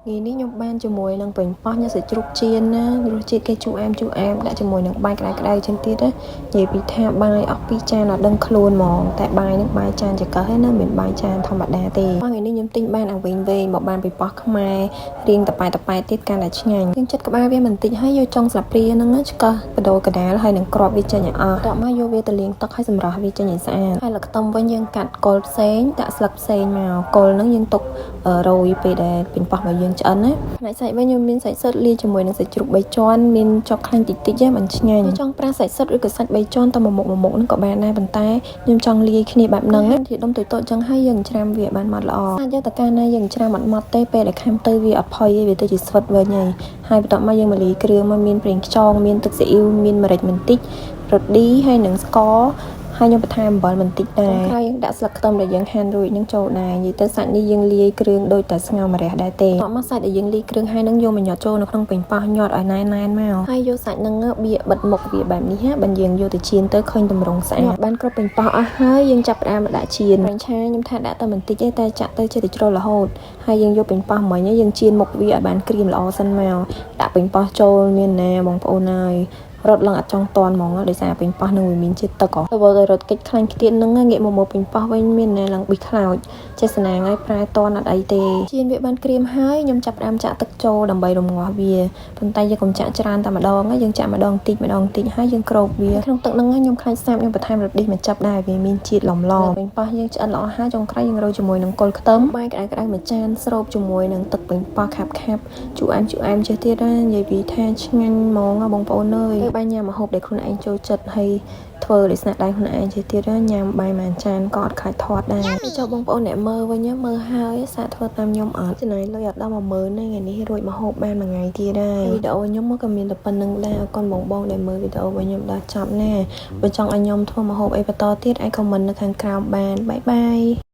Ngàyនេះខ្ញុំបានជាមួយនឹងប៉េងប៉ោះញ៉ាំសាច់ជ្រូកចៀនណារសជាតិគេជូរអែមដាក់ជាមួយនឹងបាយក្តៅៗចឹងទៀតណានិយាយពីថាបាយអស់2ចានអត់ដឹងខ្លួនហ្មងតែបាយនឹងបាយចានចង្កឹះឯណាមិនបាយចានធម្មតាទេថ្ងៃនេះខ្ញុំទិញបានអាវែងមកបានប៉េងប៉ោះខ្មែររៀងតប៉ែទៀតកាន់តែឆ្ងាញ់យើងចិត្តក្បាលវាបន្តិចហើយយកចុងស្លាបព្រាហ្នឹងឆ្កឹះបដូរកដាលហើយនឹងគ្រាប់វាចេញឲ្យអស់តមកយកវាទៅលាងទឹកឲ្យសម្រស់វាចេញឲ្យស្អាតហើយលើខ្ទឹមវិញយើងកាត់គល់ផ្សេងដាក់ស្លឹកផ្សេងមកគល់ហ្នឹងយើងទុករោយពេលដែលប៉េងប៉ោះរបស់យើងឆ្អិនណាផ្នែកសាច់វិញខ្ញុំមានសាច់សុទ្ធលាយជាមួយនឹងសាច់ជ្រូក3ជាន់មានចុកខ្លាញ់តិចៗមិនឆ្ងាញ់ចង់ប្រាសាច់សុទ្ធឬក៏សាច់3ជាន់ទៅមួយមុខហ្នឹងក៏បានដែរប៉ុន្តែខ្ញុំចង់លាយគ្នាបែបហ្នឹងជាដុំតូចៗចឹងហើយយើងច្រាំវាបានម៉ត់ល្អអាចយកទៅកាលណាយើងច្រាំអត់ម៉ត់ទេពេលដែលខាំទៅវាអត់ផុយទេវាទៅជាស្វិតវិញហើយបន្ទាប់មកយើងមកលាយគ្រឿងមកមានប្រេងខ្យងមានទឹកស៊ីអ៊ីវមានម្រេចបន្តិចរ៉តឌីហើយនឹងស្ករហើយខ្ញុំបន្ថែមអំបិលបន្តិចដែរហើយយើងដាក់ស្លឹកខ្ទឹមដែលយើងហាន់រួចនឹងចូលដែរនិយាយទៅសាច់នេះយើងលាយគ្រឿងដូចតែស្ងោរម្រះដែរទេបន្ទាប់មកសាច់ដែលយើងលាយគ្រឿងហើយនឹងយកមកញាត់ចូលនៅក្នុងប៉េងប៉ោះញាត់ឲ្យណែនមកហើយយកសាច់នឹងបៀបិទមុខវាបែបនេះបើយើងយកទៅចៀនទៅឃើញទម្រង់ស្អាតបានគ្រប់ប៉េងប៉ោះអស់ហើយយើងចាប់ផ្ដើមដាក់ចៀនប្រេងឆាខ្ញុំថាដាក់តែបន្តិចទេតែចាក់ទៅចេះតែជ្រុលរហូតហើយយើងយកប៉េងប៉ោះមិញយើងចៀនមុខវាឲ្យបានក្រៀមល្អសិនមកដាក់ប៉េងប៉ោះចូលមានណាបងប្អូនហើយរត់ឡើងអត់ចង់តន់ហ្មងដោយសារប៉េងប៉ោះនឹងវាមានជាតិទឹកទៅបើរត់កិច្ចខ្លាញ់ខ្ទៀតនឹងងាកមកប៉េងប៉ោះវិញមានណាឡើងប៊ីខ្លោចចេះស្នាងហើយប្រែតន់អត់អីទេជៀនវាបានក្រៀមហើយខ្ញុំចាប់ផ្ដើមចាក់ទឹកចូលដើម្បីរំងាស់វាប៉ុន្តែយើងកុំចាក់ច្រើនតែម្ដងយើងចាក់ម្ដងតិចហើយយើងគ្របវាក្នុងទឹកនឹងខ្ញុំខ្លាចសាបខ្ញុំបន្ថែមរ៉តឌីមកចាប់ដែរវាមានជាតិឡំប៉េងប៉ោះយើងឆ្អិនល្អហើយចុងក្រោយយើងរោយជាមួយនឹងគល់ខ្ទឹមបាយក្តៅមួយចានស្រូបជាមួយនឹងទឹកប៉េងប៉ោះខាប់ជូរអែមចេះទៀតណានិយាយពីថាឆ្ងាញ់ហ្មងបងប្អូនអើយបាយញ៉ាំម្ហូបដែលខ្លួនឯងចូលចិត្តហើយធ្វើដោយស្នាដៃខ្លួនឯងចេះទៀតញ៉ាំបាយមួយចានក៏អត់ខ្លាចធាត់ដែរចូលបងប្អូនអ្នកមើលវិញមើលហើយសាកធ្វើតាមខ្ញុំអត់ចំណាយលុយអត់ដល់10000ទេថ្ងៃនេះរួចម្ហូបបានមួយថ្ងៃទៀតដែរវីដេអូខ្ញុំក៏មានតែប៉ុណ្្នឹងដែរអរគុណបងដែលមើលវីដេអូរបស់ខ្ញុំដល់ចប់ណាបើចង់ឲ្យខ្ញុំធ្វើម្ហូបអីបន្តទៀតអាចខមមិននៅខាងក្រោមបានបាយ